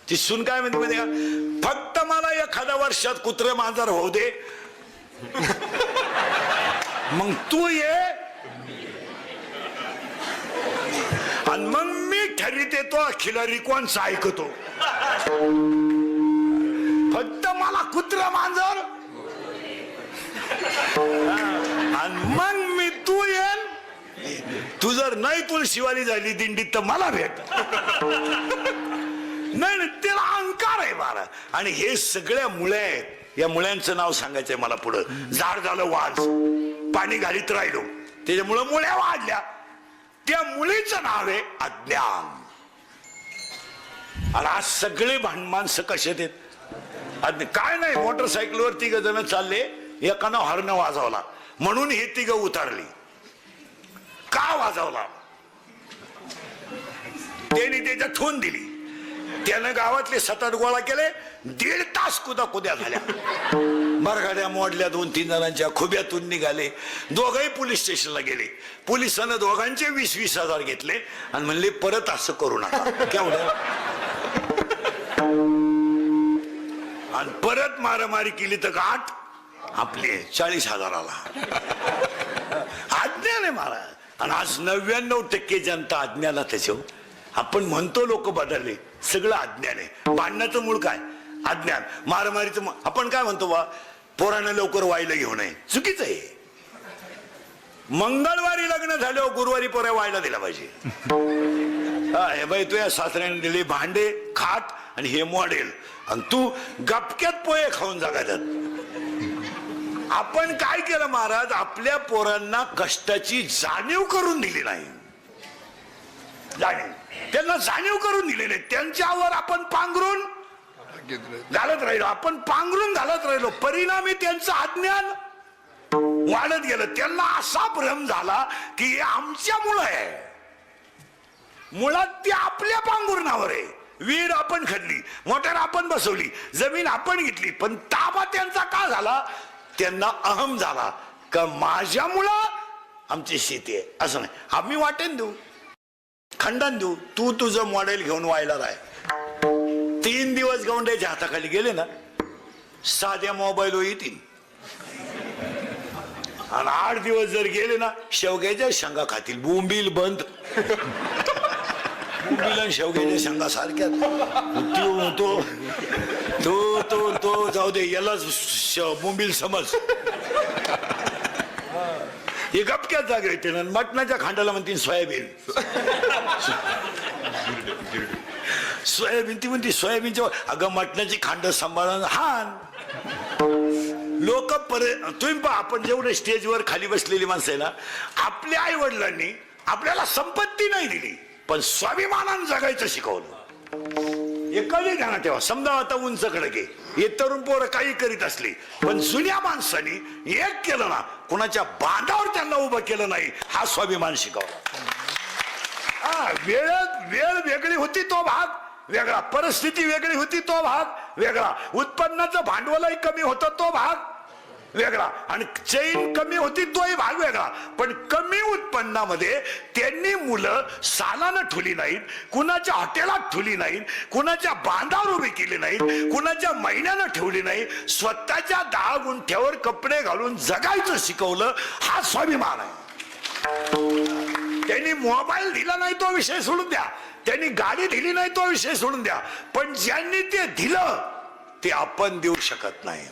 ती सून काय म्हणते माहिती का, फक्त मला एखाद्या वर्षात कुत्रे मांजर होऊ दे, मग तू ये आणि मग मी ठरीत येतो खिलारी कोणचा ऐकतो. फक्त मला कुत्रा मांजर आणि मग मी तू येल. तू जर नाही तुळशीवाली झाली दिंडीत तर मला भेट. नाही त्याला अहंकार आहे बारा. आणि हे सगळ्या मुळे आहेत. या मुळ्यांचं नाव सांगायचंय मला पुढं. झाड झालं वाज, पाणी घालीत राहिलो त्याच्यामुळं मुळ्या वाढल्या. त्या मुलीचं नाव आहे अज्ञान. आणि आज सगळे माणसं कसे आहेत काय नाही. मोटरसायकलवर 3 जण चालले, एकानं हॉर्न वाजवला म्हणून हे 3 उतरली. का वाजवला त्याने त्याच्या ठोन दिली. त्यानं गावातले 7-8 गोळा केले. 1.5 तास कुद्या झाल्या. मरगाड्या मोडल्या. 2-3 जणांच्या खुब्यातून निघाले. दोघंही पोलीस स्टेशनला गेले. पोलिसांना दोघांचे 20-20 हजार घेतले आणि म्हणले परत असं करू नका. केवढं आणि परत मारामारी केली तर गाठ आपले 40 हजाराला. अज्ञान आहे महाराज. आणि आज 99% जनता अज्ञानात त्याच्यावर. आपण म्हणतो लोक बदलले, सगळं अज्ञान आहे. भांडणाचं मूळ काय अज्ञान. मारामारीचं आपण काय म्हणतो बा, पोरानं लवकर वायला घेऊ नये, चुकीचं आहे. मंगळवारी लग्न झाल्यावर गुरुवारी पोऱ्या वायला दिला पाहिजे. हे बाई तुझ्या सासऱ्याने दिले भांडे खाट आणि हे मॉडेल आणि तू गपक्यात पोहे खाऊन जगायचं. आपण काय केलं महाराज, आपल्या पोरांना कष्टाची जाणीव करून दिली नाही. त्यांना जाणीव करून दिली नाही. त्यांच्यावर आपण पांघरून घालत राहिलो. आपण पांघरून घालत राहिलो. परिणामी त्यांचं अज्ञान वाढत गेलं. त्यांना असा भ्रम झाला की हे आमच्यामुळं आहे. मुळात ती आपल्या पांघरुणावर आहे. विहीर आपण खणली, मोटर आपण बसवली, जमीन आपण घेतली, पण ताबा त्यांचा का झाला. त्यांना अहम झाला का माझ्यामुळं आमची शेती आहे. असं नाही, आम्ही वाटेन देऊ, खंडन देऊ. तू तुझं मॉडेल घेऊन व्हायला राह. 3 दिवस गौंड्याच्या हाताखाली गेले ना, साध्या मोबाईल येतील. आणि 8 दिवस जर गेले ना, शेवग्याच्या शेंगा खातील. बोंबील बंद. बोंबील आणि शेवग्याच्या शेंगा सारख्या. तो जाऊ दे, यालाच बोंबील समज. हे गपक्यात जागा येते ना. मटणाच्या खांडाला म्हणतील सोयाबीन. सोयाबीन ती म्हणते सोयाबीनच्या. अगं मटणाची खांड सांभाळून हान. लोक तुम्ही पहा, आपण जेवढे स्टेजवर खाली बसलेली माणसं आहे ना, आपल्या आई वडिलांनी आपल्याला संपत्ती नाही दिली, पण स्वाभिमानानं जगायचं शिकवलं. हे कधी ध्यानात ठेवा. समजा आता उंच खडके हे तरुण पोरं काही करीत असली, पण जुन्या माणसांनी एक केलं ना, कुणाच्या बांधावर त्यांना उभं केलं नाही, हा स्वाभिमान शिकवला. वेळ वेगळी होती तो भाग वेगळा, परिस्थिती वेगळी होती तो भाग वेगळा, उत्पन्नाचं भांडवलही कमी होतं तो भाग वेगळा, आणि चैन कमी होती तोही भाग वेगळा. पण कमी उत्पन्नामध्ये त्यांनी मुलं सालानं ठुली नाहीत, कुणाच्या हॉटेलात ठुली नाहीत, कुणाच्या बांधावर उभी केली नाहीत, कुणाच्या महिन्यानं ठेवली नाही, स्वतःच्या 10 गुंठ्यावर कपडे घालून जगायचं शिकवलं. हा स्वाभिमान आहे. त्यांनी मोबाईल दिला नाही तो विषय सोडून द्या, त्यांनी गाडी दिली नाही तो विषय सोडून द्या, पण ज्यांनी ते दिलं ते आपण देऊ शकत नाही.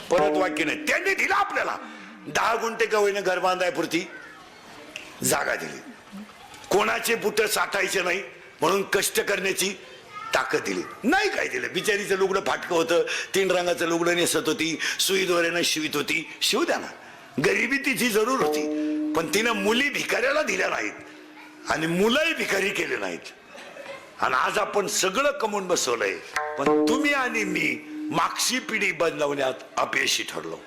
परत वाक्य नाही. त्यांनी दिलं आपल्याला 10 गुंठे गवळीने घर बांधायपुरती जागा दिली. कोणाचे बुट साठायचे नाही म्हणून कष्ट करण्याची ताकद दिली नाही. काय दिलं. बिचारीचं लुगडं फाटकं होतं, 3 रंगाचं लुगडं नेसत होती, सुई दोऱ्यानं शिवित होती, शिव द्या ना. गरिबी तिची जरूर होती, पण तिनं मुली भिकाऱ्याला दिल्या नाहीत आणि मुलंही भिकारी केले नाहीत. आणि आज आपण सगळं कमवून बसवलंय, पण तुम्ही आणि मी मागची पिढी बदलवण्यात अपयशी ठरलो.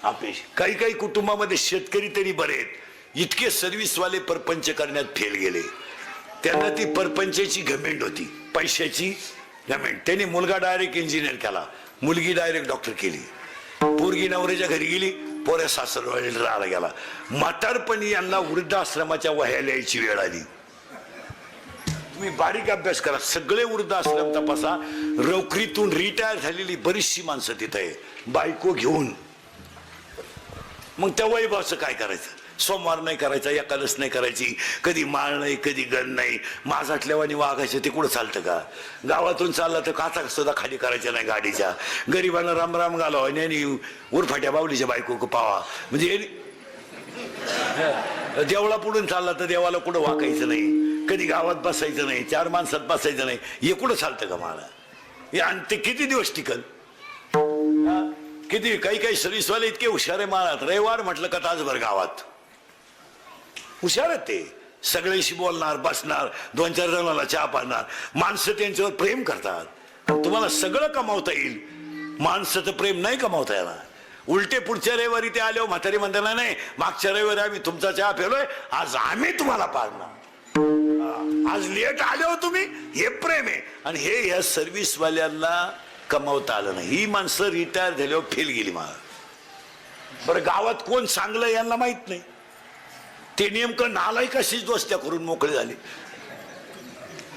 अपयशी. काही काही कुटुंबामध्ये शेतकरी तरी बरे आहेत, इतके सर्व्हिसवाले परपंच करण्यात फेल गेले. त्यांना ती परपंचाची घमेंड होती, पैशाची घमेंड. त्यांनी मुलगा डायरेक्ट इंजिनियर केला, मुलगी डायरेक्ट डॉक्टर केली. पोरगी नवऱ्याच्या घरी गेली, पोऱ्या सासरवाडीला राहायला गेला. म्हातारपणी यांना वृद्धाश्रमाच्या वह्या लिहायची वेळ आली. तुम्ही बारीक अभ्यास करा, सगळे वृद्धाश्रम तपासा, नोकरीतून रिटायर झालेली बरीचशी माणसं तिथे आहे बायको घेऊन. मग त्या वैभवाचं काय करायचं? सोमवार नाही करायचा, एकादश नाही करायची, कधी माळ नाही, कधी गण नाही, माझाटल्यावानी वागायचं. ते कुठं चालतं का? गावातून चालला तर काचा सुद्धा खाली करायच्या नाही गाडीच्या. गरिबांना रामराम घालावा आणि उरफाट्या बावलीच्या बायको पावा. म्हणजे देवळा पुढून चालला तर देवाला कुठं वाकायचं नाही, कधी गावात बसायचं नाही, चार माणसात बसायचं नाही. हे कुठं चालतं का मला? आणि ते किती दिवस टिकल? किती काही काही सर्व्हिसवाले इतके हुशार आहे महाराज. रविवार म्हटलं का तासभर गावात हुशार आहेत ते. सगळ्याशी बोलणार, बसणार, 2-4 जणांना चहा पाजणार. माणसं त्यांच्यावर प्रेम करतात. तुम्हाला सगळं कमावता येईल, माणसाचं प्रेम नाही कमावता येणार. उलटे पुढच्या रविवारी ते आले म्हातारी म्हणताना, नाही मागच्या रविवारी आम्ही तुमचा चहा पेलोय, आज आम्ही तुम्हाला पाजणार. आज लेट आले हो तुम्ही, हे प्रेम आहे. आणि हे या सर्व्हिसवाल्यांना कमावता आलं नाही. ही माणसं रिटायर झाल्यावर फेल गेली मला. बरं गावात कोण चांगलं यांना माहित नाही. ते नेमकं नालायकाशीच दोस्त्या करून मोकळे झाले.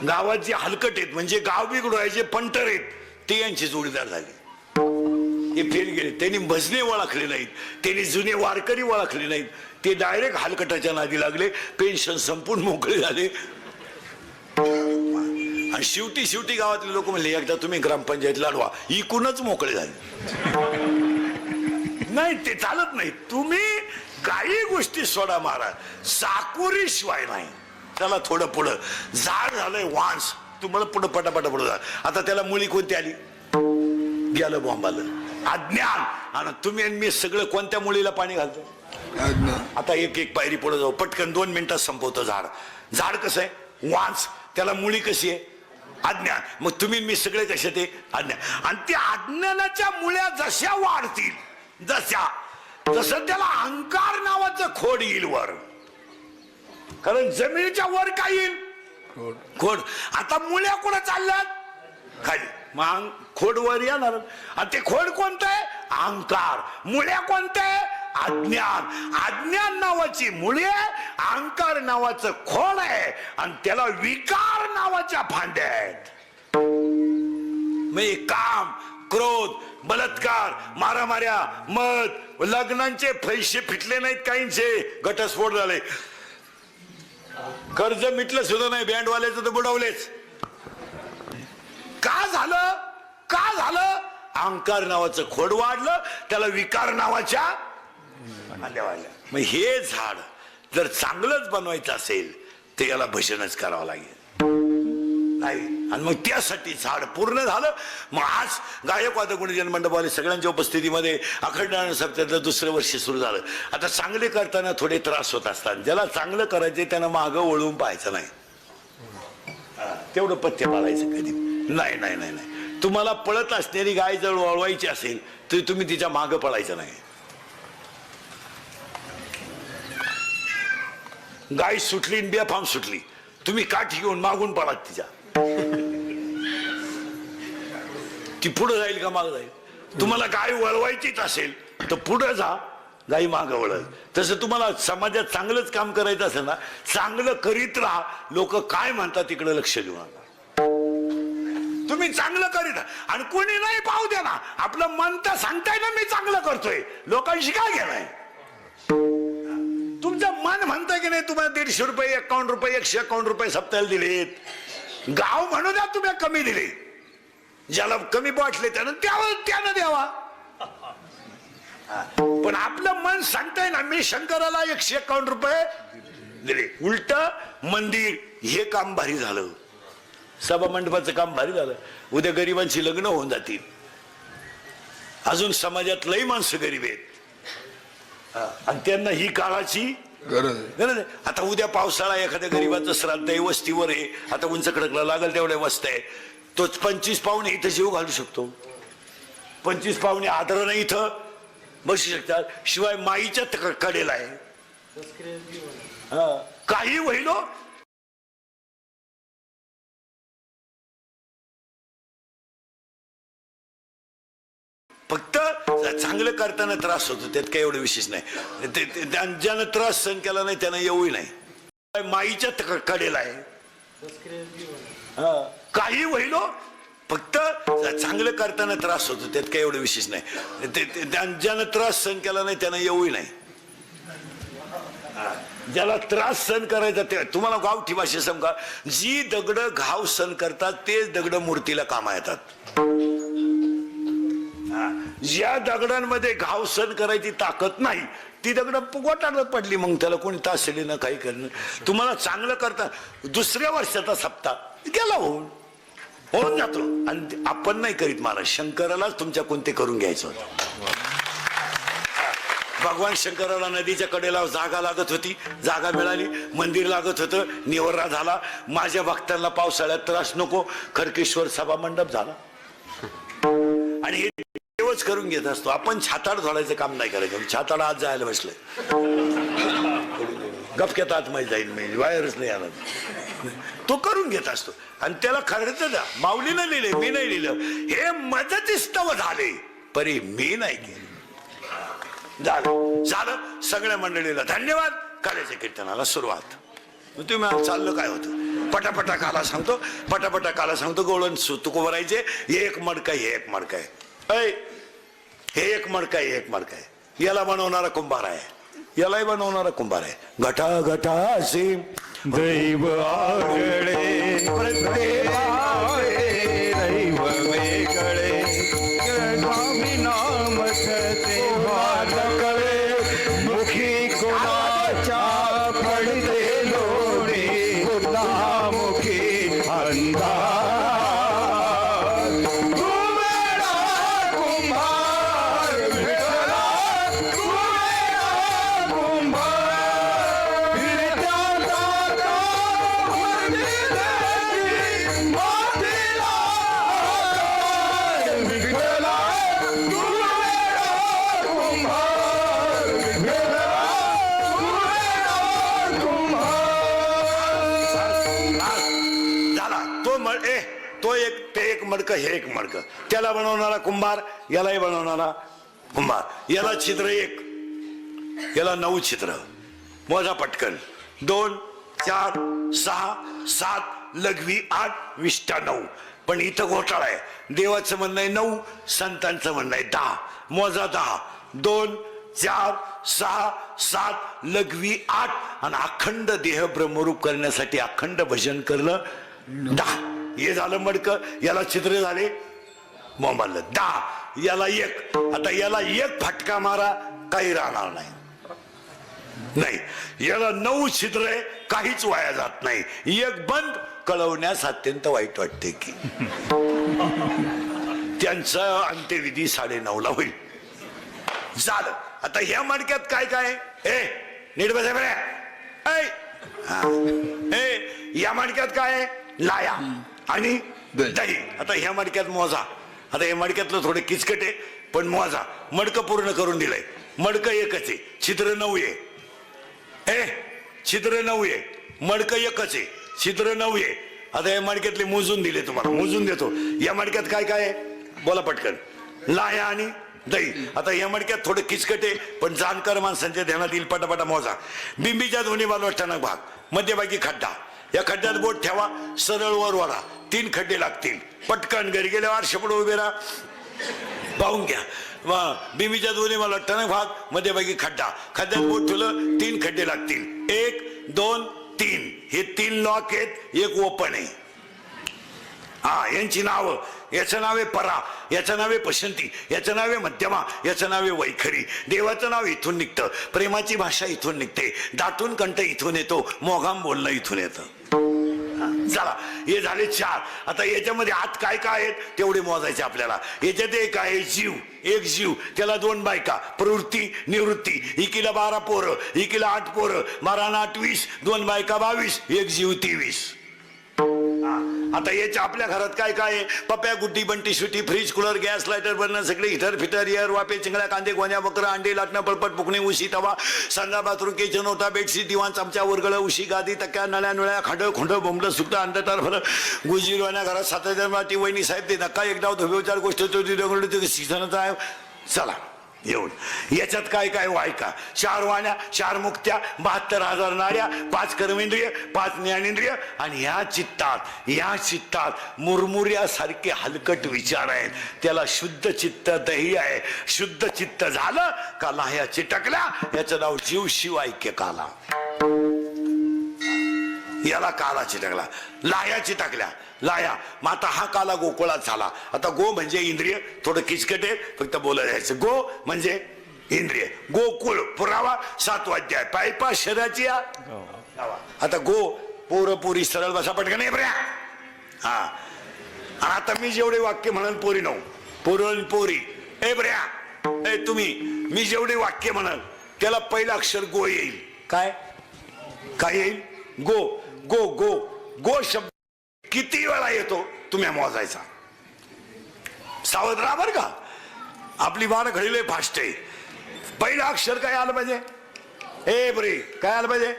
गावात जे हलकट आहेत म्हणजे गाव बिघडवायचे पंटर आहेत ते यांचे जोडीदार झाले. हे फेल गेले. त्यांनी भजने ओळखले नाहीत, त्यांनी जुने वारकरी ओळखले नाहीत. ते डायरेक्ट हलकटाच्या नादी लागले, पेन्शन संपून मोकळे झाले. आणि शेवटी गावातले लोक म्हणले, एकदा तुम्ही ग्रामपंचायत लढवा. इकूनच मोकळे झाले. नाही ते चालत नाही. तुम्ही काही गोष्टी सोडा महाराज, साकोरी शिवाय नाही. त्याला थोडं पुढं झाड झालंय वांस, तुम्हाला पुढं पटापटा पुढं जा. आता त्याला मुली कोणती आली? गेलं बॉम्बाला अज्ञान. आणि तुम्ही आणि मी सगळं कोणत्या मुलीला पाणी घालतो? आता एक एक पायरी पुढे जाऊ, पटकन 2 मिनिटात संपवतो. झाड कसं आहे? वांस. त्याला मुळी कशी आहे? अज्ञान. मग तुम्ही मी सगळे कसे ते? अज्ञान. आणि त्या अज्ञानाच्या मुळ्या जशा वाढतील, तसं त्याला अहंकार नावाचं खोड येईल वर. कारण जमिनीच्या वर काय येईल? खोड. आता मुळ्या कुठं चालल्यात? खाली. मग खोड वर येणार. आणि ते खोड कोणतं आहे? अहंकार. मुळ्या कोणत्या? अज्ञान. अज्ञान नावाची मुळे, अहंकार नावाचं खोड आहे. आणि त्याला विकार नावाच्या फांद्या आहेत. म्हणजे काम, क्रोध, बलात्कार, मारामाऱ्या, मद, लग्नांचे पैसे फिटले नाहीत काहींचे, घटस्फोट झाले, कर्ज मिटलं सुद्धा नाही, बँडवाल्याचं तर बुडवलेच. का झालं? अहंकार नावाचं खोड वाढलं, त्याला विकार नावाच्या फांद्या वाढल्या. मग हे झाड जर चांगलंच बनवायचं असेल तर याला भजनच करावं लागेल. नाही. आणि मग त्यासाठी झाड पूर्ण झालं. मग आज गायकवाद गुणजन मंडपवाले सगळ्यांच्या उपस्थितीमध्ये अखंड सप्ताहाचं 2रं वर्ष सुरू झालं. आता चांगले करताना थोडे त्रास होत असतात. ज्याला चांगलं करायचे त्यांना मागं वळून पाहायचं नाही. तेवढं पथ्य पाळायचं कधी नाही. नाही नाही नाही. तुम्हाला पळत असणारी गाय जर वळवायची असेल तरी तुम्ही तिच्या मागं पळायचं नाही. गाय सुटली बेफाम सुटली, तुम्ही काठी घेऊन मागून पळात तिच्या. ती पुढे जाईल का माग जाईल? तुम्हाला गाय वळवायचीच असेल तर पुढे जा, गाई माग वळल. तसं तुम्हाला समाजात चांगलंच काम करायचं असेल ना, चांगलं करीत राहा. लोक काय म्हणतात तिकडे लक्ष देऊ नका. तुम्ही चांगलं करीत आणि कोणी नाही पाहू द्या ना. आपलं मन तर सांगताय ना मी चांगलं करतोय, लोकांशी काय घेणार? तुमचं मन म्हणतंय की नाही तुम्हाला 150 रुपये, 51 रुपये, 151 रुपये सप्ताहाला दिलेत. गाव म्हणू द्या तुम्ही कमी दिले, ज्याला कमी वाटले त्यानं द्यावा. पण आपलं मन सांगताय ना मी शंकराला 151 रुपये दिले. उलट मंदिर हे काम भारी झालं, सभा मंडपाचं काम भारी झालं. उद्या गरिबांची लग्न होऊन जातील. अजून समाजात लई माणसं गरीब आहेत आणि त्यांना ही काळाची गरज आहे. आता उद्या पावसाळा, एखाद्या गरीबाचं श्राद्ध आहे, वस्तीवर आहे, आता उंच खडकला लागल तेवढ्या वस्त आहे, तोच 25 पाहुणे इथं जीव घालू शकतो. 25 पाहुणे आदर नाही इथं बसू शकतात. शिवाय माईच्या कडेला आहे. काही होईल फक्त चांगलं करताना त्रास होतो, त्यात काही एवढं विशेष नाही. ज्यानं त्रास सहन केला नाही त्यानं येऊही नाही. माईच्या कडेला आहे. काही होईल फक्त चांगलं करताना त्रास होतो त्यात काही एवढं विशेष नाही ज्यानं त्रास सहन केला नाही त्यानं येऊही नाही ज्याला त्रास सहन करायचा ते तुम्हाला गावठी भाषेत सांगा जी दगड घाव सहन करतात तेच दगड मूर्तीला कामा येतात ज्या दगडांमध्ये घाव सहन करायची ताकद नाही ती दगड गोटाळत पडली मग त्याला कोणी तासली ना काही करणं तुम्हाला चांगलं करता दुसऱ्या वर्षाचा सप्ताह गेला होऊन जातो आणि आपण नाही करीत महाराज शंकरालाच तुमच्या कोणते करून घ्यायचं होतं भगवान शंकराला नदीच्या कडेला जागा लागत होती जागा मिळाली मंदिर लागत होतं निवर्रा झाला माझ्या भक्तांना पावसाळ्यात त्रास नको खरकेश्वर सभा मंडप झाला आणि हे देवच करून घेत असतो आपण छाताड झोडायचं काम नाही करायचं छाताड आज जायला बसलंय गपक्यात आतमध्ये जाईल मी बाहेरच नाही आला तो करून घेत असतो आणि त्याला खर्च द्या माऊलीनं लिहिले मी नाही लिहिलं हे मदतीस्तव झाले परी मी नाही केले झालं सगळ्या मंडळीला धन्यवाद काल्याच्या कीर्तनाला सुरुवात तुम्ही चाललं काय होतं पटापटा काला सांगतो गोळण तुको भरायचे एक मडका हे एक मडका आहे हे एक मडका आहे एक मडका आहे याला बनवणारा कुंभार आहे यालाही बनवणारा कुंभार आहे घटा घटासी दैव आगळे दैव वेगळे स्वामी नाम कळे मुखी कोणाच्या पडते लोणी मुखी अंधार मडकं हे एक मडकं त्याला बनवणारा कुंभार यालाही बनवणारा कुंभार याला छिद्र एक याला 9 छिद्र मोजा पटकन 2 4 6 7 लघवी 8 विष्टा 9 पण इथं घोटाळा आहे देवाचं म्हणणं आहे 9 संतांचं म्हणणं आहे 10 मोजा 10 2 4 6 7 लघवी 8 आणि अखंड देह ब्रह्मरूप करण्यासाठी अखंड भजन करणं 10 हे झालं मडकं याला छिद्र झाले मोबाईल 10 याला एक आता याला एक फटका मारा काही राहणार नाही याला 9 छिद्र आहे काहीच वाया जात नाही एक बंद कळवण्यास अत्यंत वाईट वाटते की त्यांचा अंत्यविधी 9:30 होईल झालं आता ह्या मडक्यात काय काय ए नीट बसा बरे या मडक्यात काय लाया आणि दही आता ह्या मडक्यात मोजा आता हे मडक्यातलं थोडे किचकट आहे पण मोजा मडकं पूर्ण करून दिलंय मडकं एकच आहे छिद्र 9 आहे छिद्र 9 आहे मडकं एकच आहे छिद्र 9 आहे आता या मडक्यातले मोजून दिले तुम्हाला मोजून देतो या मडक्यात काय काय आहे बोला पटकन लाया आणि दही आता या मडक्यात थोडं किचकट आहे पण जाणकार माणसांच्या ध्यानात येईल पटापटा मोजा बिंबीच्या दोन्ही बाजूला भाग मध्यभागी खड्डा या खड्ड्यात बोट ठेवा सरळ वर वळा 3 खड्डे लागतील पटकन घरी गेल्यावर शेपड उभे राहा पाहून घ्या बिंबीच्या दोन्ही मला टणक भाग मध्यभागी खड्डा खड्ड्यात बोट ठेवलं 3 खड्डे लागतील 1 2 3 हे 3 लॉक आहेत एक ओपन आहे यांची नावं याचं नाव आहे परा याचं नाव आहे पसंती याचं नाव आहे मध्यमा याचं नाव आहे वैखरी देवाचं नाव इथून निघतं प्रेमाची भाषा इथून निघते दाटून कंठ इथून येतो मोघाम बोलणं इथून येतं चला हे झाले 4 आता याच्यामध्ये आत काय काय आहेत तेवढे मोजायचे आपल्याला याच्यात एक आहे जीव एक जीव त्याला 2 बायका प्रवृत्ती निवृत्ती एकीला 12 पोरं एकीला 8 पोरं 12 आणि 8 20 2 बायका 22 एक जीव 23 आता याच्या आपल्या घरात काय काय आहे पप्या गुड्डी बंटी सुटी fridge cooler gas lighter burner सगळे हिटर फिटर एअर वापे चिंगड्या कांदे गोण्या बकरं अंडे लाटणं पळपट पुकणे उशी तवा संडा बाथरूम किचन होता बेडशीट दिवाण चमचा वरगळ उशी गादी तक्या नळ्या नळ्या खांड खोंड बोंबलं सुट्टा अंडटार फरक गुजीरवाण्या घरात 7 वाटी वहिनी साहेब ते नका एक डाव धोबे 4 गोष्ट सीझनचा आहे चला एवढं. याच्यात काय काय ऐका. 4 वाण्या, 4 मुक्त्या, 72,000 नाड्या, 5 कर्मेंद्रिय, 5 ज्ञानेंद्रिय आणि या चित्तात मुरमुऱ्यासारखे हलकट विचार आहेत. त्याला शुद्ध चित्त दही आहे. शुद्ध चित्त झालं का लाह्या चिटकल्या. याचं नाव जीव शिव ऐक्य काला. याला काला चिटकला, लाह्या चिटकल्या. लाया मग आता हा काला गोकुळात झाला. आता गो म्हणजे इंद्रिय, थोडं किचकट आहे, फक्त बोलायला जायचं. गो म्हणजे इंद्रिय. गोकुळ पुरावा 7वा अध्याय. पायपा शरीराची आता गो पोरी सरळ बसा पटकन नाही बऱ्या. हा आणि आता मी जेवढे वाक्य म्हणाल पोरी नऊ पोरी ए बऱ्या ए तुम्ही मी जेवढे वाक्य म्हणाल त्याला पहिलं अक्षर गो येईल. काय येईल. गो गो गो गो शब्द किती वेळा येतो तुम्ही मोजायचा. सावध राहा बर का. आपली बाण घडीले फास्ट आहे. पहिलं अक्षर काय आलं पाहिजे. ए बरे काय आलं पाहिजे.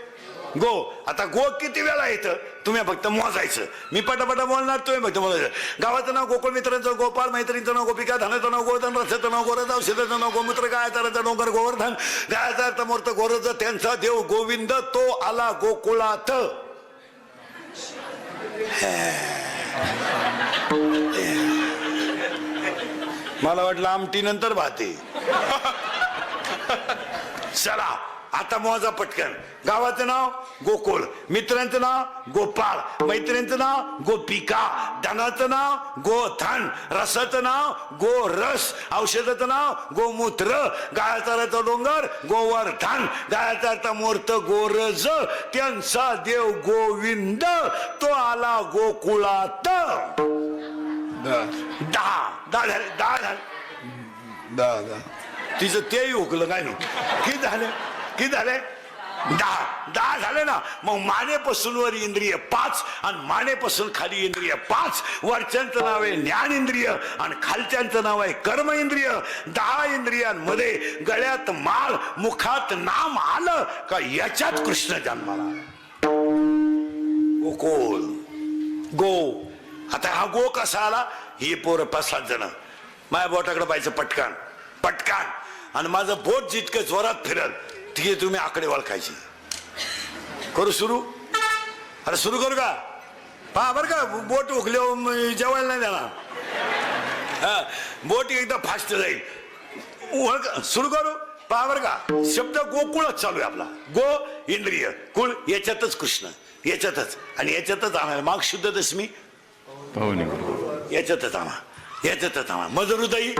गो. आता गो किती वेळा येतं तुम्ही फक्त मोजायचं. मी पटापटा बोलणार, तुम्ही फक्त मोजायचं. गावाचं नाव गोकुळ, मित्रांचं गोपाळ, मैत्रिणीचं नाव गोपिका, धनाचं नाव गोवर्धन, रसाचं नाव गोरज, औषधाचं नाव गोमूत्र, गायचा डोंगर गोवर्धन, गायचा अर्थ मूर्त गोरज, त्यांचा देव गोविंद, तो आला गोकुळात. मला वाटलं आमटी नंतर भाते. चला आता मोजा पटकन. गावाचं नाव गोकुळ, मित्रांचं नाव गोपाळ, मैत्रिणींचं नाव गोपिका, धनाचं नाव गोधन, रसाचं नाव गोरस, औषधाचं नाव गोमूत्र, गायचा डोंगर गोवर्धन, गायचा मूर्त गोरज, त्यांचा देव गोविंद, तो आला गोकुळात. 10 तिचं तेही हुकलं काय नाही. किती झाले 10 झाले ना. मग मानेपासून वर इंद्रिय 5 आणि मानेपासून खाली इंद्रिय 5. वरच्यांचं नाव आहे ज्ञानेंद्रिय आणि खालच्यांचं नाव आहे कर्म इंद्रिय. 10 इंद्रियांमध्ये गळ्यात माळ, मुखात नाम आलं का याच्यात कृष्ण जन्माला. गोकुळ गो. आता हा गो कसा आला. ही पोरं 5-7 जण माझ्या बोटाकडे पाहिजे पटकन पटकन आणि माझं बोट जितकं जोरात फिरल तिथे तुम्ही आकडे ओळखायची. करू सुरू. अरे सुरू करू का. पहा बरं का बोट उकल्यावर जेवायला नाही देणार. हा बोट एकदम फास्ट जाईल. ओळख सुरू करू. पहा बरं का. शब्द गोकुळच चालू आहे आपला. गो इंद्रिय, कुळ याच्यातच कृष्ण, याच्यातच आणि याच्यातच आम्हाला माग शुद्ध दशमी याच्यातच आम्हा मज हृदयी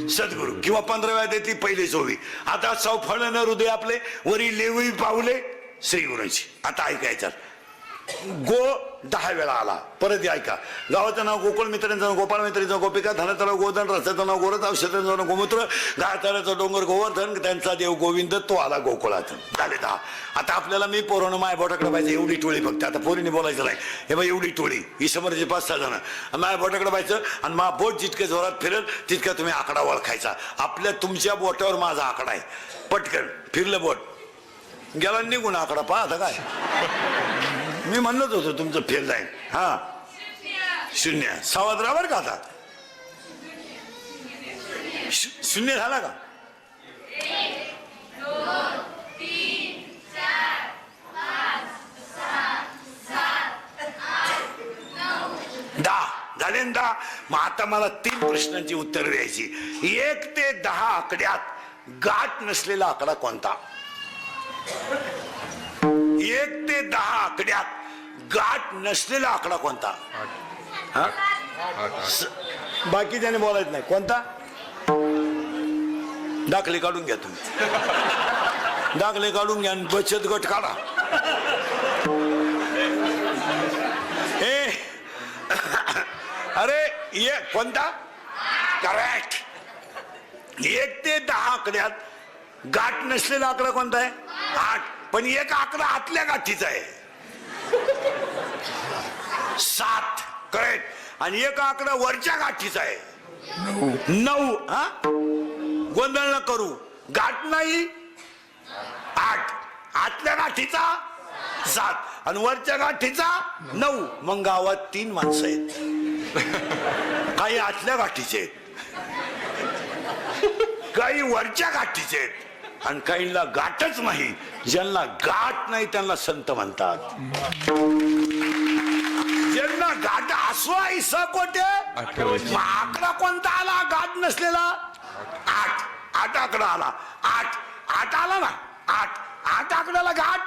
सद्गुरु किंवा 15व्या देती पहिले 24. आता चौफळण हृदय आपले वरी लेवी पावले श्री गुरुची. आता ऐकायच्यात. गो 10 वेळा आला. परत ऐका. गावाचं नाव गोकुळ, मित्रांचं नाव गोपाळ, मैत्रीचं गोपिका, धनाचं नाव गोधन, रसाचं नाव गोरज, औषधाचं नाव गोमूत्र, गायचा डोंगर गोवर्धन, त्यांचा देव गोविंद, तो आला गोकुळात. झाले 10. आता आपल्याला मी पोरानं माय बोटाकडे पाहिजे एवढी टोळी फक्त. आता पोरीने बोलायचं नाही. हे बघ एवढी टोळी ही समोरची 5-6 जण माय बोटाकडे पाहायचं आणि मा बोट जितके जोरात फिरेल तितका तुम्ही आकडा ओळखायचा. आपल्या तुमच्या बोटावर माझा आकडा आहे. पटकन फिरलं बोट गेला निघून आकडा. पहा आता काय मी म्हणत होतो तुमचं फेल जाईल. हा 0. सावध राहा बरं का. आता 0 झाला का. 1, 2, 3, 4, 5, 6, 7, 8, 9 10 झाले ना. 10. मग आता मला 3 प्रश्नांची उत्तर द्यायची. 1 ते 10 आकड्यात गाठ नसलेला आकडा कोणता. 1 ते 10 आकड्यात गाठ नसलेला आकडा कोणता. बाकी त्याने बोलायचं नाही. कोणता. दाखले काढून घ्या तुम्ही. दाखले काढून घ्या. बचत गट काढा. अरे ये कोणता. करेक्ट. 1 ते 10 आकड्यात गाठ नसलेला आकडा कोणता आहे. 8. पण एक आकडा आतल्या गाठीचा आहे. 7. करेक्ट. आणि एक आकडा वरच्या गाठीचा आहे. 9. हा गोंधळ न करू. गाठ नाही 8. आतल्या गाठीचा 7 आणि वरच्या गाठीचा 9. मग गावात 3 माणसं आहेत. काही आतल्या गाठीचे आहेत काही वरच्या गाठीचे आहेत आणि काहींना गाठच नाही. ज्यांना गाठ नाही त्यांना संत म्हणतात. ज्यांना गाठ असो स कोटे. मग आकडा कोणता आला गाठ नसलेला? 8. 8 आकडा आला. 8 आला ना. 8 आकड्याला गाठ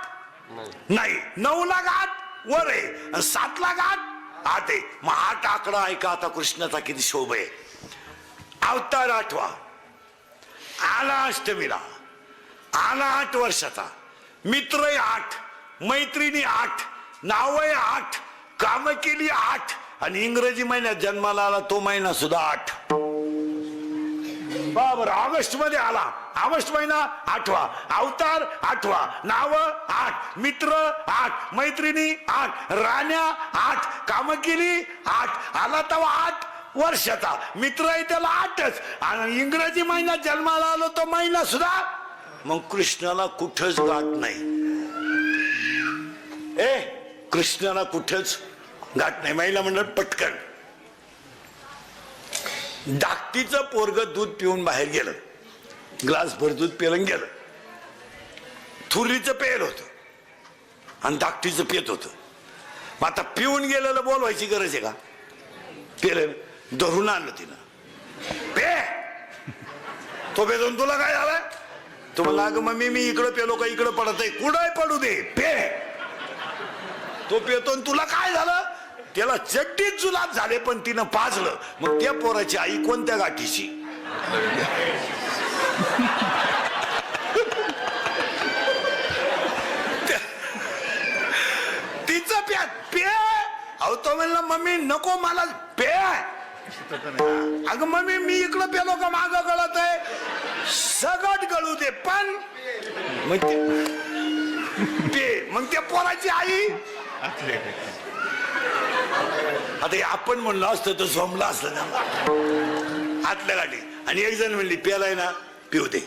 नाही. 9 ला गाठ वर आहे आणि 7 ला गाठ 8 आहे. मग 8 आकडा ऐका आता कृष्णाचा किती शोभ आहे. अवतार 8वा आला अष्टमीला. आला 8 वर्षाचा. मित्र 8, मैत्रिणी 8, नाव 8, काम केली 8 आणि इंग्रजी महिन्यात जन्माला आला तो महिना सुद्धा 8. बरोबर. ऑगस्ट मध्ये आला. ऑगस्ट महिना 8वा. अवतार 8वा. नाव 8, मित्र 8, मैत्रिणी 8, राण्या 8, काम केली 8. आला तेव्हा 8 वर्षाचा. मित्र आहे त्याला 8च आणि इंग्रजी महिन्यात जन्माला आलो तो महिना सुद्धा. मग कृष्णाला कुठंच गाठ नाही. कृष्णाला कुठंच गाठ नाही. महिला म्हणलं पटकन. धाकटीचं पोरग दूध पिऊन बाहेर गेलं. ग्लास भर दूध पिलं गेलं. थुरीचं पेल होत आणि धाकटीचं पेत होत. मग आता पिऊन गेलेलं बोलवायची गरज आहे का? पेलं धरून आणलं तिनं. पे तो पेतून तुला काय झालं? तुम्हाला अगं मम्मी मी इकडं पेलो का इकडं पडत आहे. कुठंही पडू दे पे. तो पेतो तुला काय झालं? त्याला चड्डीत जुलाब झाले पण तिनं पाजलं. मग त्या पोराची आई कोणत्या गाठीची? तिचं प्या पे. अहो तो म्हणला मम्मी नको मला पे. अगं मम्मी मी इकडं पेलो का माग गळत आहे? सगट गळू दे पण मग पे. मग त्या पोराची आई. आता आपण म्हणलं असतं तर झोमला असलं ना आतल्या गाठी. आणि एक जण म्हणली प्यालाय ना पिऊ दे.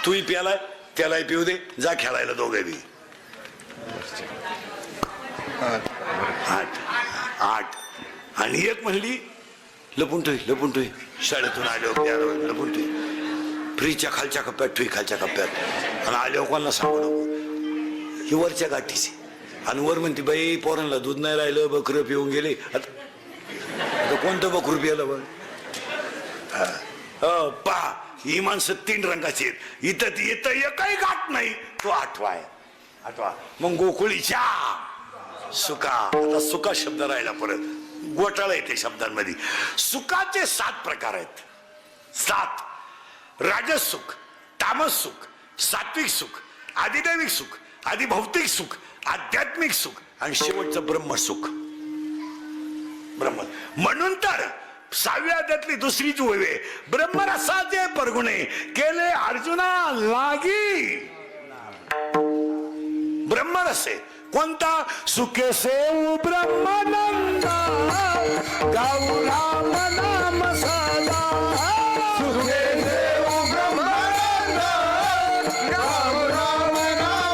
तूही प्यालाय त्यालाही पिऊ दे. जा खेळायला दोघे बी. 8 आणि एक म्हणली लपून ठेवी शाळेतून आले लपून ठेवी. फ्रीजच्या खालच्या कप्प्यात ठेवी खालच्या कप्प्यात. आणि आले कोणाला सांगू नको. ही वरच्या गाठीची. आणि वर म्हणते बाई पोरांना दूध नाही राहिलं बकरं पिऊन गेले. आता कोणतं बकरू पियालं बघ. पहा ही माणसं 3 रंगाची आहेत. इथं येतं एकही गाठ नाही. तो 8वा आहे. 8वा. मग गोकुळीच्या सुका. आता सुका शब्द राहिला परत. घोटाळा येते शब्दांमध्ये. सुखाचे 7 प्रकार आहेत. 7. राजस सुख, तामस सुख, सात्विक सुख, आदिदैविक सुख, आदिभौतिक सुख, आध्यात्मिक सुख आणि शेवटचं ब्रह्मसुख. ब्रह्म म्हणून तर 6व्या अध्यायातली दुसरी जी ओवी आहे. ब्रह्मरसाचे परगुणे केले अर्जुना लागी. ब्रह्मरस आहे कोणता? सुखे सेव ब्रह्मानंदा गाऊ राम नाम सदा. सुखे सेव ब्रह्मानंदा गाऊ राम नाम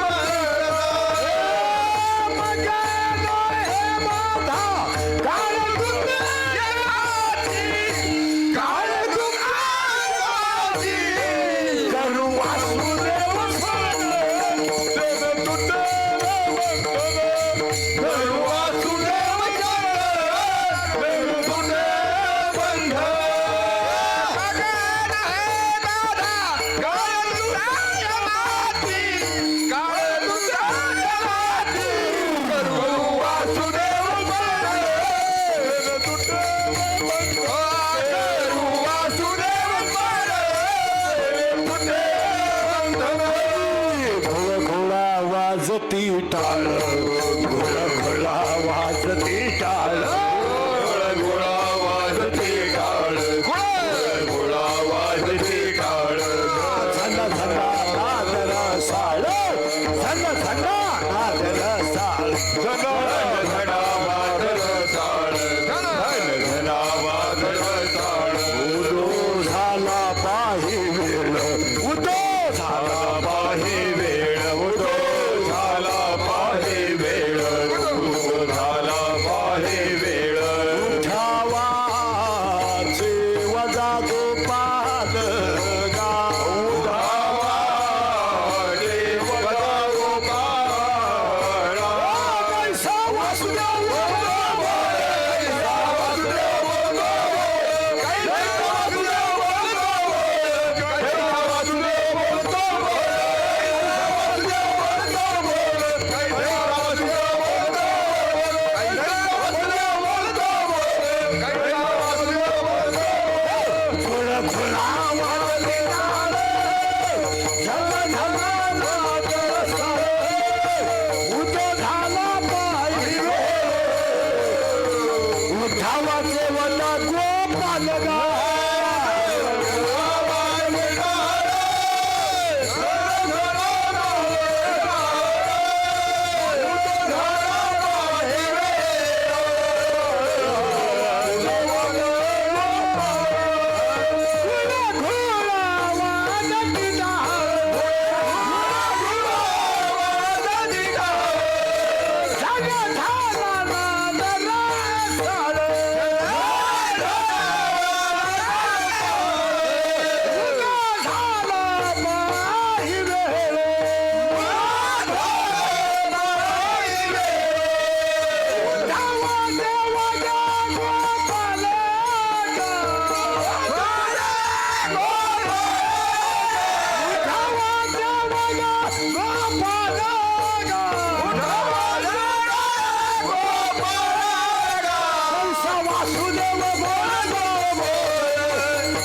वासुदेव बोलतो बोल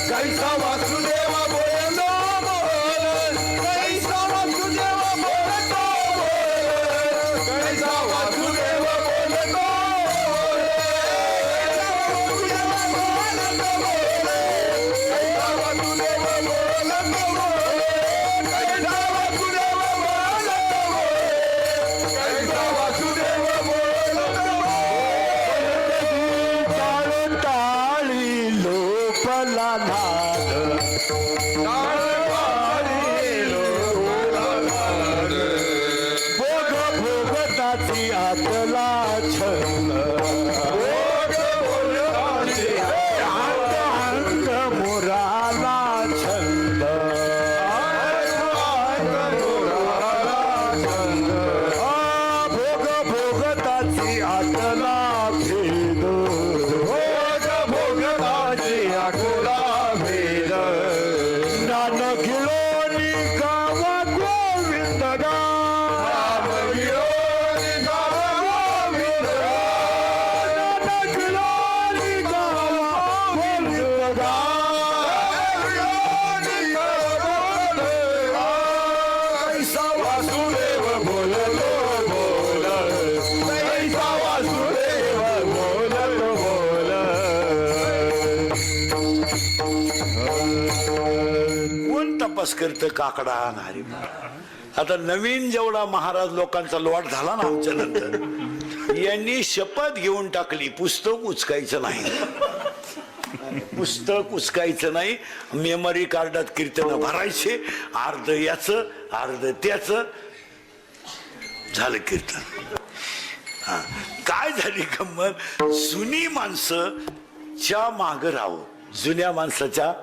कैसा वासुदेव बोलतो बोल कैसा वासुदेव बोलतो बोल कैसा वासुदेव बोलतो आतला छंद अंग मुराला छंद भोग भोगताची आतला भेद भोग भोगताची आतला भेद ज्ञान गिळोनी गावा गोविंद राम गिळोनी गावा गोविंद ज्ञान गिळोनी गावा गोविंद कैसा वासुदेव बोलतो बोल कैसा वासुदेव बोलतो बोल कोण तपास करतं काकडा आणि आता नवीन जेवढा महाराज लोकांचा लॉट झाला ना आमच्या नंतर यांनी शपथ घेऊन टाकली पुस्तक उचकायचं नाही पुस्तक उचकायचं नाही मेमरी कार्डात कीर्तन भरायचे अर्ध याचं अर्ध त्याचं झालं कीर्तन हा काय झाली गंमत जुनी माणसं च्या माग राहावं जुन्या माणसाच्या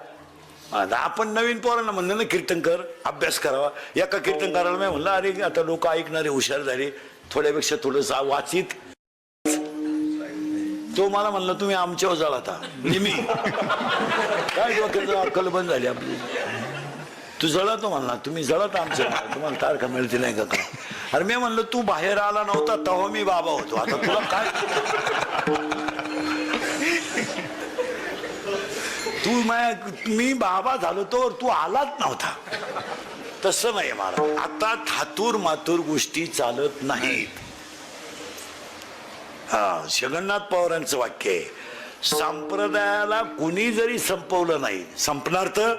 आता आपण नवीन पोरांना म्हणलं ना कीर्तन कर अभ्यास करावा एका कीर्तनकाराला मी म्हणलं अरे आता लोक ऐकणारे हुशार झाले थोड्यापेक्षा थोडस वाचित तो मला म्हणलं तुम्ही आमच्यावर जळता म्हणजे मी काय डोक्याचं अक्कल बंद झाली आपली तू जळतो म्हणला तुम्ही जळत आमच्या तुम्हाला तारखा मिळते नाही का अरे मी म्हणलं तू बाहेर आला नव्हता तेव्हा मी बाबा होतो आता तुला काय तू मी बाबा झालो तो तू आलाच नव्हता तसं नाही मला आता थातूर मातूर गोष्टी चालत नाहीत हा जगन्नाथ पवारांचं वाक्य आहे संप्रदायाला कुणी जरी संपवलं नाही संपणार तर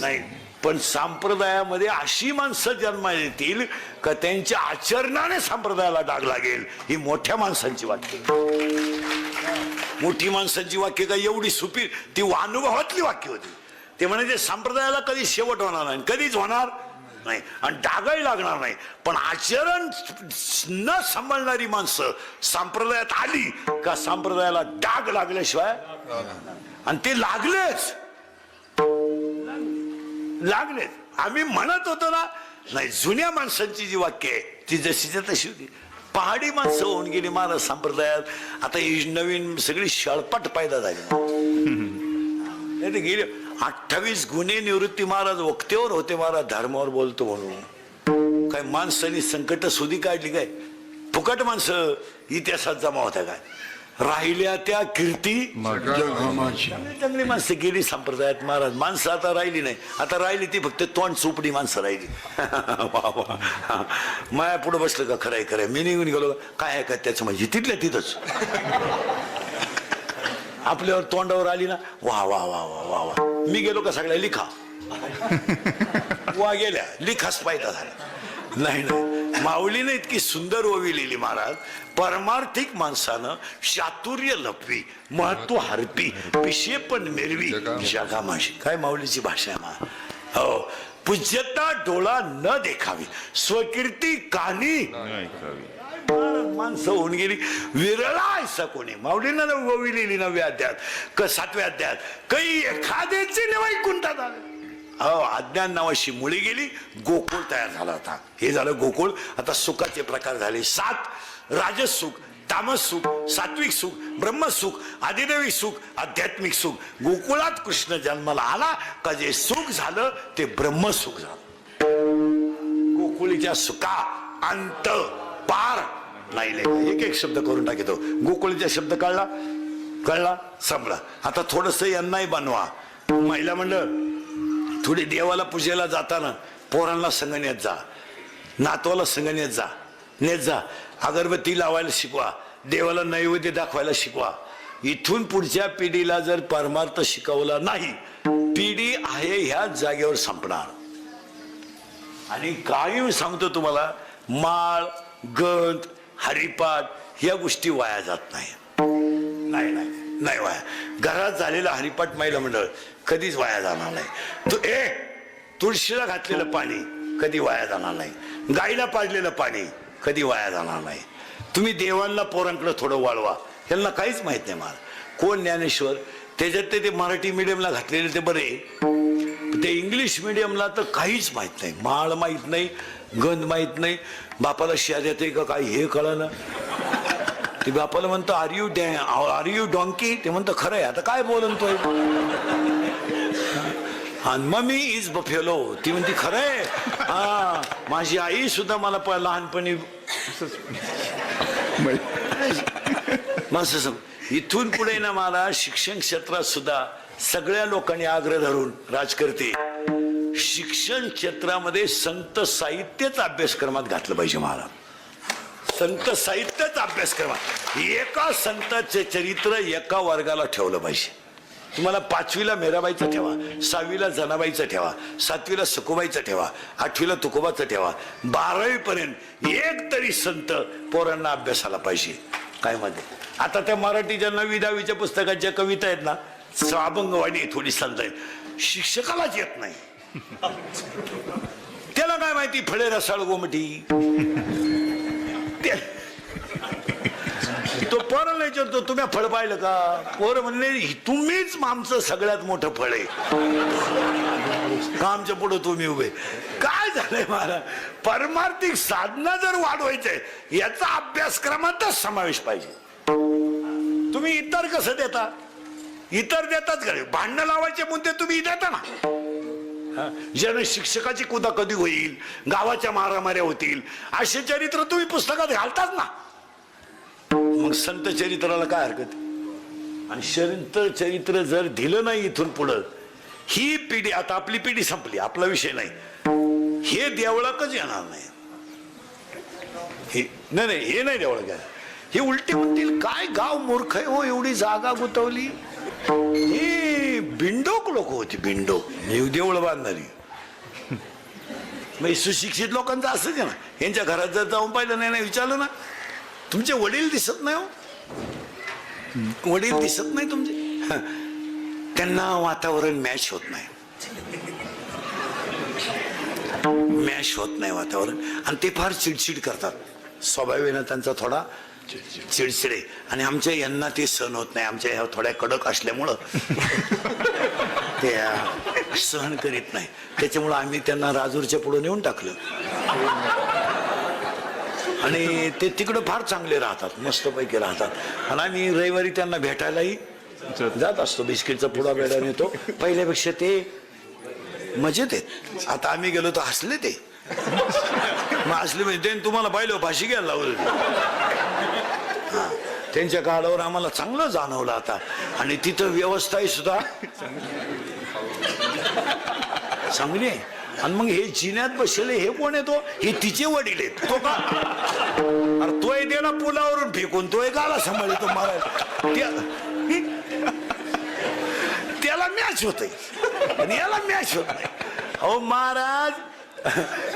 नाही पण संप्रदायामध्ये अशी माणसं जन्माला येतील का त्यांच्या आचरणाने संप्रदायाला डाग लागेल ही मोठ्या माणसांची वाक्य मोठी माणसांची वाक्य काय एवढी सुपी ती अनुभवातली वाक्य होती ते म्हणजे संप्रदायाला कधी शेवट होणार नाही कधीच होणार नाही आणि डागही लागणार नाही पण आचरण न सांभाळणारी माणसं संप्रदायात आली का संप्रदायाला डाग लागल्याशिवाय आणि ते लागलेच आम्ही म्हणत होतो ना नाही जुन्या माणसांची जी वाक्य आहे ती जशीच्या तशी होती पहाडी माणसं होऊन गेली महाराज संप्रदायात आता ही नवीन सगळी शळपट पैदा झाली नाही ते गेले 28 गुन्हे निवृत्ती महाराज वक्तेवर होते महाराज धर्मावर बोलतो म्हणून काय माणसांनी संकट सुधी काढली काय फुकट माणसं इतिहासात जमा होत्या काय राहिल्या त्या कीर्ती चांगली माणसं गेली संप्रदायात महाराज माणसं आता राहिली नाही आता राहिली ती फक्त तोंड चोपडी माणसं राहिली माया पुढे बसलं का खरंय खरंय मी निघून गेलो काय आहे का त्याचं म्हणजे तिथल्या तिथंच आपल्यावर तोंडावर आली ना वा वा वा वा वा वा मी गेलो का सगळ्या लिखा वा गेल्या लिखाच पायदा झाला नाही नाही माऊलीने इतकी सुंदर ओवी लिहिली महाराज परमार्थिक माणसानं चातुर्य लपवी महत्व हरपी पिशेपण मेरवी जगा माशी काय माऊलीची भाषा आहे मा हो पूज्यता डोळा न देखावी स्वकीर्ती कानी माणसं होऊन गेली विरळा ऐसा कोणी माऊलीनं ओवी लिहिली 9व्या अध्यायात 7व्या अध्यायात काही एखाद्याची वैकुंठात आले हो अज्ञान नावाची मुळी गेली गोकुळ तयार झाला होता हे झालं गोकुळ आता सुखाचे प्रकार झाले 7 राजस सुख तामस सुख सात्विक सुख ब्रह्मसुख आदिदेवी सुख आध्यात्मिक सुख गोकुळात कृष्ण जन्माला आला का जे सुख झालं ते ब्रह्मसुख झालं गोकुळीच्या सुखा अंत पार नाही एक एक शब्द करून टाकतो गोकुळीचा शब्द कळला कळला? संपला. आता थोडस यांनाही बनवा. महिला मंडळ थोडी देवाला पूजेला जाताना पोरांना संग नेत जा, नातवाला संग नेत जा. अगरबत्ती लावायला शिकवा, देवाला नैवेद्य दाखवायला शिकवा. इथून पुढच्या पिढीला जर परमार्थ शिकवला नाही, पिढी आहे ह्या जागेवर संपणार. आणि काही सांगतो तुम्हाला, माळ, गंध, हरिपाठ या गोष्टी वाया जात नाही. नाही वाया. घरात झालेला हरिपाठ महिला मंडळ कधीच वाया जाणार नाही. तुळशीला घातलेलं पाणी कधी वाया जाणार नाही. गाईला पाजलेलं पाणी कधी वाया जाणार नाही. तुम्ही देवांना पोरांकडे थोडं वाळवा. यांना काहीच माहित नाही. मला कोण ज्ञानेश्वर, त्याच्यात ते मराठी मिडियमला घातलेले ते बरे, ते इंग्लिश मिडियमला तर काहीच माहित नाही. माळ माहित नाही, गंध माहित नाही, बापाला शिया देते का काय हे कळलं. ते बापाला म्हणतो आर यू डॉंकी, ते म्हणतो खरं आहे. आता काय बोलतोय. आणि मम्मी इज बफेलो, ती म्हणते खरंय. हा, माझी आई सुद्धा मला लहानपणी इथून पुढे ना मला शिक्षण क्षेत्रात सुद्धा सगळ्या लोकांनी आग्रह धरून राजकर्ते शिक्षण क्षेत्रामध्ये संत साहित्यच अभ्यासक्रमात घातलं पाहिजे. मला संत साहित्यच अभ्यासक्रमात एका संतांचे चरित्र एका वर्गाला ठेवलं पाहिजे. तुम्हाला 5वीला मेराबाईचं ठेवा, 6वीला जनाबाईचं ठेवा, 7वीला सखुबाईचं ठेवा, 8वीला तुकोबाचं ठेवा, 12वी पर्यंत एक तरी संत पोरांना अभ्यासाला पाहिजे. काय मध्ये आता त्या मराठीच्या 9वी 10वीच्या पुस्तकाच्या कविता आहेत ना, अभंगवाणी थोडी संत आहेत, शिक्षकालाच येत नाही. त्याला काय माहिती फळे रसाळ गोमटी. तो पोराला विचारतो तुम्ही फळ पाहिलं का? पोर म्हणले तुम्हीच आमचं सगळ्यात मोठं फळ आहे, आमच्या पुढे तुम्ही उभे. काय झालंय मला, परमार्थिक साधना जर वाढवायचंय याचा अभ्यासक्रमातच समावेश पाहिजे. तुम्ही इतर कसं देता? इतर देताच का? भांडणं लावायचे मुद्दे तुम्ही देता ना. जन शिक्षकाची कुदा कधी होईल, गावाच्या मारामाऱ्या होतील, असे चरित्र तुम्ही पुस्तकात घालताच ना. मग संत चरित्राला काय हरकत? आणि संत चरित्र जर दिलं नाही इथून पुढं, ही पिढी, आता आपली पिढी संपली, आपला विषय नाही, हे देवळाकच येणार नाही. हे नाही देवळ घ्या. हे उलटे म्हणतील काय गाव मूर्ख आहे हो, एवढी जागा गुतवली. ही बिंडोक लोक होती, बिंडोक देवळ बांधणारी. मग सुशिक्षित लोकांचं असंच आहे ना. यांच्या घरात जर जाऊन पाहिलं नाही, विचारलं ना, तुमचे वडील दिसत नाही हो, वडील दिसत नाही तुमचे. त्यांना वातावरण मॅच होत नाही, मॅच होत नाही वातावरण. आणि ते फार चिडचिड करतात, स्वभावाने त्यांचा थोडा चिडचिडे. आणि आमच्या यांना ते सहन होत नाही. आमच्या ह्या थोड्या कडक असल्यामुळं ते सहन करीत नाही. त्याच्यामुळं आम्ही त्यांना राजूरच्या पुढे नेऊन टाकलं. आणि ते तिकडं फार चांगले राहतात, मस्तपैकी राहतात. आणि आम्ही रविवारी त्यांना भेटायलाही जात असतो. बिस्किटचा पुडा बेडा नेतो. पहिल्यापेक्षा ते मजेत आहेत. आता आम्ही गेलो तर हसले ते. मग हसले म्हणजे तुम्हाला पाहिलं फाशी घ्यायला लावलं. त्यांच्या काळावर आम्हाला चांगलं जाणवलं आता. आणि तिथं व्यवस्थाही सुद्धा चांगली आहे. आणि मग हे जिन्यात बसले हे कोण येतो? हे तिचे वडील आहेत. तो का? अरे तो त्याला पुलावरून फेकून तो एक आला सांभाळतो महाराज. त्याला मॅच होतय आणि याला मॅच होत नाही. अहो महाराज,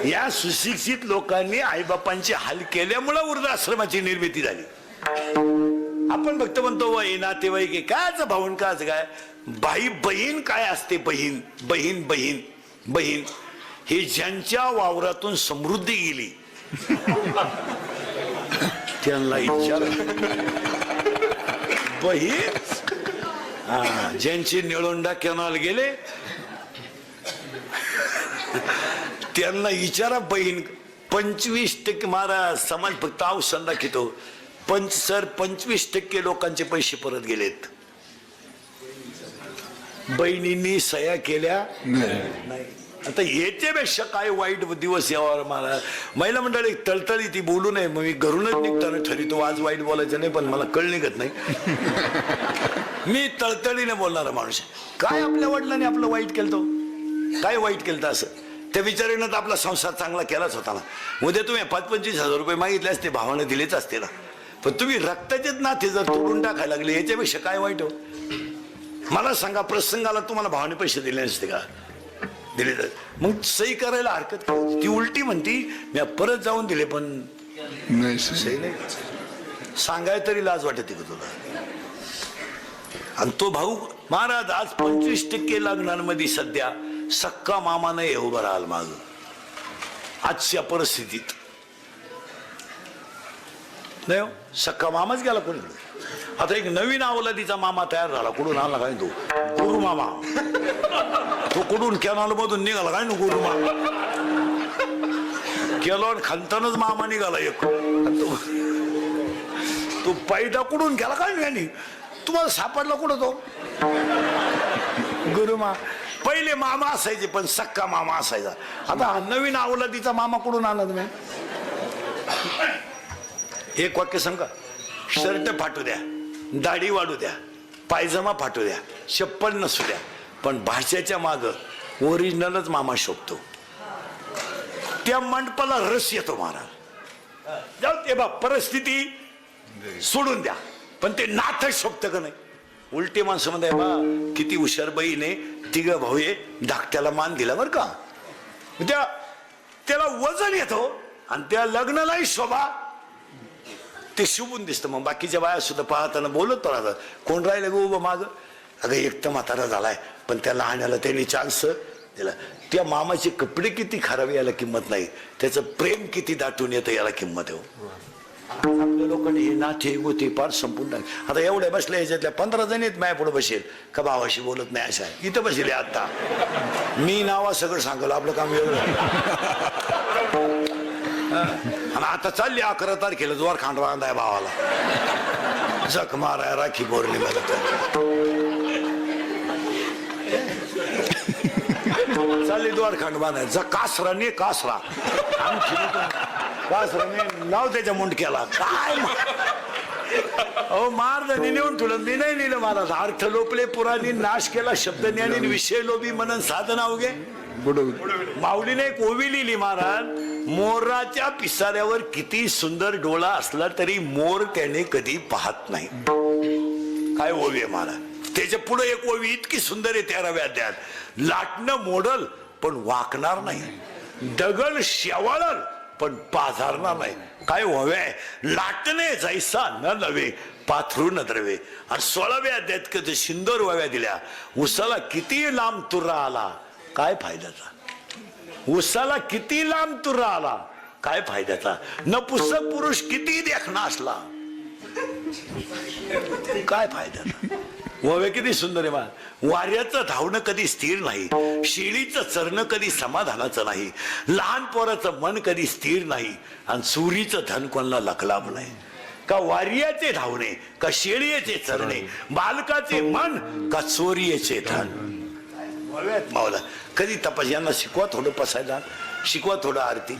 या सुशिक्षित लोकांनी आईबापांचे हाल केल्यामुळे वृद्धाश्रमाची निर्मिती झाली. आपण फक्त म्हणतो वय नातेवाईक कायच भाऊन काच काय बाई बहीण काय असते? बहीण बहीण बहीण बहीण हे ज्यांच्या वावरातून समृद्धी गेली त्यांना विचार. बहीण ज्यांचे निळोंडा कॅनॉल गेले त्यांना विचारा बहीण. 25% मारा समाज फक्त औषध दाखवतो. 25% लोकांचे पैसे परत गेलेत. बहिणींनी सह्या केल्या नाही. आता याच्यापेक्षा काय वाईट दिवस यावर मला. महिला मंडळी तळतळी ती बोलू नये, मग मी घरूनच निघताना ठरवतो आज वाईट बोलायचं नाही, पण मला कळ निघत नाही. मी तळतळीने बोलणारा माणूस. काय आपल्या वडिलांनी आपलं वाईट केलं तो, काय वाईट केलं असं? त्या विचारानं तर आपला संसार चांगला केलाच होता ना. उद्या तुम्ही 25,000 रुपये मागितले असते, भावानं दिलेच असते ना. पण तुम्ही रक्ताचेच नाते जर तोडून टाकायला लागले, याच्यापेक्षा काय वाईट हो? मला सांगा, प्रसंगाला तुम्हाला भावाने पैसे दिले नसते का? दिले तर मग सही करायला हरकत काय? ती उलटी म्हणती मी परत जाऊन दिले, पण नाही सही नाही सांगाय तरी लाज वाटते का तुला? आणि तो भाऊ महाराज आज 25% लग्नांमध्ये सध्या सक्का मामा नाही उभं राहाल माग आजच्या परिस्थितीत. नाही हो, सक्का मामाच गेला कोणीकडे. आता एक नवीन अवलादीचा मामा तयार झाला. कुठून आला काय तो? गुरु मामा. तो कुठून कॅनॉल मधून निघाला काय ना गुरु मामा. केलॉन खालतानच मामा निघाला एक. तो पैदा कुठून गेला काय नाही, तुम्हाला सापडला कुठं तो गुरुमा? पहिले मामा असायचे पण सक्का मामा असायचा. आता नवीन अवलादीचा मामा कुठून आला तुम्ही? एक वाक्य सांगा. शर्ट फाटू द्या, दाढी वाढू द्या, पायजमा फाटू द्या, चप्पल नसू द्या, पण भाषेच्या माग ओरिजिनलच मामा शोभतो. त्या मंडपाला रस येतो महाराज. जाऊ ते बा, परिस्थिती सोडून द्या, पण ते नाथ शोभत का नाही? उलटी माणसं म्हणताय बा, किती हुशार बहीने तिघ भाऊ धाकट्याला मान दिला बर का. त्याला वजन येतो आणि त्या लग्नालाही शोभा ते शुभून दिसतं. मग बाकीच्या बाया सुद्धा पाहताना बोलत राहतात, कोण राहिलं ग उभं माग? अगं एक तर म्हातारा झालाय, पण त्या लहाण्याला त्यांनी चान्स दिला. त्या मामाचे कपडे किती खराब याला किंमत नाही, त्याचं प्रेम किती दाटून येतं याला किंमत आहे. आपल्या लोकांनी हे नाते गोते पार संपून टाक. आता एवढ्या बसल्या याच्यातल्या 15 जण आहेत माया पुढे बसेल का भावाशी बोलत नाही अशा इथं बसले. आता मी नावा सगळं सांगल, आपलं काम वेगळं. आणि आता चालली 11 तारखेला जोर खांड बांधाय भावाला, जख माराय राखी पौर्णिमेला. चालली द्वार खांड बांधाय जा कासरा ने कासरा कासराने नाव त्याच्या मुंडक्याला काय. अहो मारदानी नेऊन ठेवलं, मी नाही नेलं. मला अर्थ लोपले पुराणी नाश केला, शब्द ज्ञानी विषय लोभी मनन साधना उगे. माऊलीने एक ओवी लिहिली महाराज, मोराच्या पिसाऱ्यावर किती सुंदर डोळा असला तरी मोर त्याने कधी पाहत नाही. काय ओवी आहे महाराज. त्याच्या पुढे एक ओवी इतकी सुंदर आहे 13व्या अध्यायात, लाटणं मोडल पण वाकणार नाही, दगड शेवाळल पण पाझरणार नाही. काय व्हावे, लाटणे जैसा न नव्हे पाथरू न द्रवे. आणि 16व्या अध्यायात कधी शिंदोर व्हाव्या दिल्या, उसाला किती लांब तुरा आला काय फायद्याचा. उसाला किती लांब तुरा आला काय फायद्याचा. नपुसक पुरुष किती देखणा असला काय फायद्याचा. व्हावे किती सुंदर आहे मा. वाऱ्याचं धावणं कधी स्थिर नाही, शेळीचं चरणं कधी समाधानाचं नाही, लहान पोराचं मन कधी स्थिर नाही, आणि चोरीचं धन कोणाला लखलाभ नाही. का वार्याचे धावणे, का शेळीचे चरणे, बालकाचे मन, का चोरीचे धन. मावला कधी तपास. यांना शिकवा थोडं पसायला, शिकवा थोडं आरती.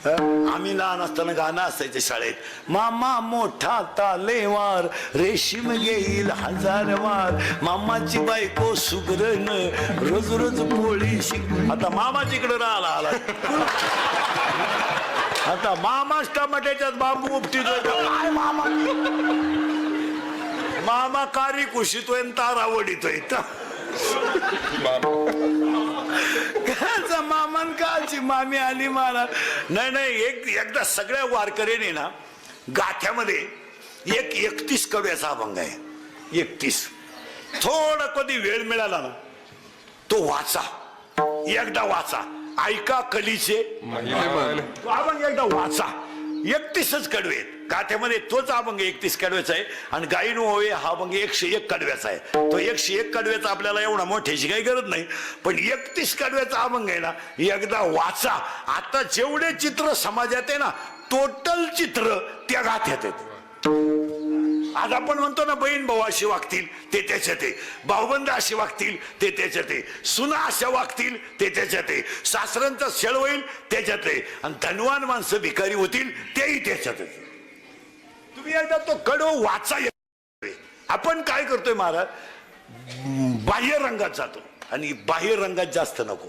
आम्ही लहान असताना गाणं असायचं शाळेत, मामा मोठा तालेवार, रेशीम घेईल 1000 वार, मामाची बायको सुगरण, रोज रोज पोळी शिक. आता मामा तिकडे राहिला आला, आता मामाच टमाट्याच्यात बांबू उपटीतोय. काय मामा, मामा कारी कुशीतोय तारा वडीतोय. मामान कालची मामी आली महाराज. नाही नाही, एकदा सगळ्या वारकऱ्याने ना गाथ्यामध्ये एक 31 कव्याचा अभंग आहे. 31 थोडा कधी वेळ मिळाला ना तो वाचा, एकदा वाचा. ऐका कलीचे अभंग एकदा वाचा. 31च कडवे आहेत गाथ्यामध्ये, तोच अभंग 31 कडव्याचा आहे. आणि गायीनो होवे हा अभंग 101 कडव्याचा आहे. तो 101 कडव्याचा आपल्याला एवढा मोठ्याची काही गरज नाही, पण 31 कडव्याचा अभंग आहे ना, एकदा वाचा. आता जेवढे चित्र समाजात आहे ना, टोटल चित्र त्या गाथ्यात आहेत. आज आपण म्हणतो ना, बहीण भाऊ अशी वागतील ते त्याच्यात आहे, भाऊबंद अशी वागतील ते त्याच्यात आहे, सुना अशा वागतील ते त्याच्यात आहे, सासऱ्यांचा छळ होईल त्याच्यात आहे, आणि धनवान माणसं भिकारी होतील तेही त्याच्यात आहे. तुम्ही एकदा तो कडो वाचा. आपण काय करतोय महाराज, बाह्य रंगात जातो आणि बाह्य रंगात जास्त नको.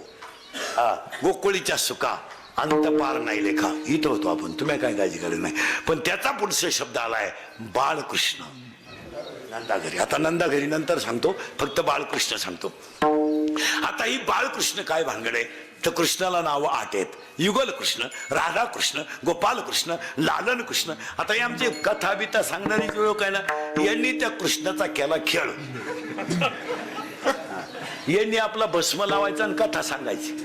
हा, गोकुळीच्या सुका अंत पार नाही लेखा इथं होतो आपण, तुम्ही काय काळजी करत नाही. पण त्याचा पुढचा शब्द आलाय बाळकृष्ण नंदाघरी. आता नंदाघरी नंतर सांगतो, फक्त बाळकृष्ण सांगतो. आता ही बाळकृष्ण काय भानगड आहे, तर कृष्णाला नावं 8 आहेत. युगल कृष्ण, राधा कृष्ण, गोपाल कृष्ण, लालन कृष्ण. आता हे आमचे कथा बिथा सांगणारी लोक आहे ना, यांनी त्या कृष्णाचा केला खेळ. यांनी आपला भस्म लावायचा आणि कथा सांगायची.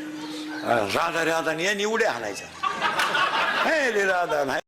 राधा राधा यांनी उड्या हाणायच्या. हे रे राधा नाही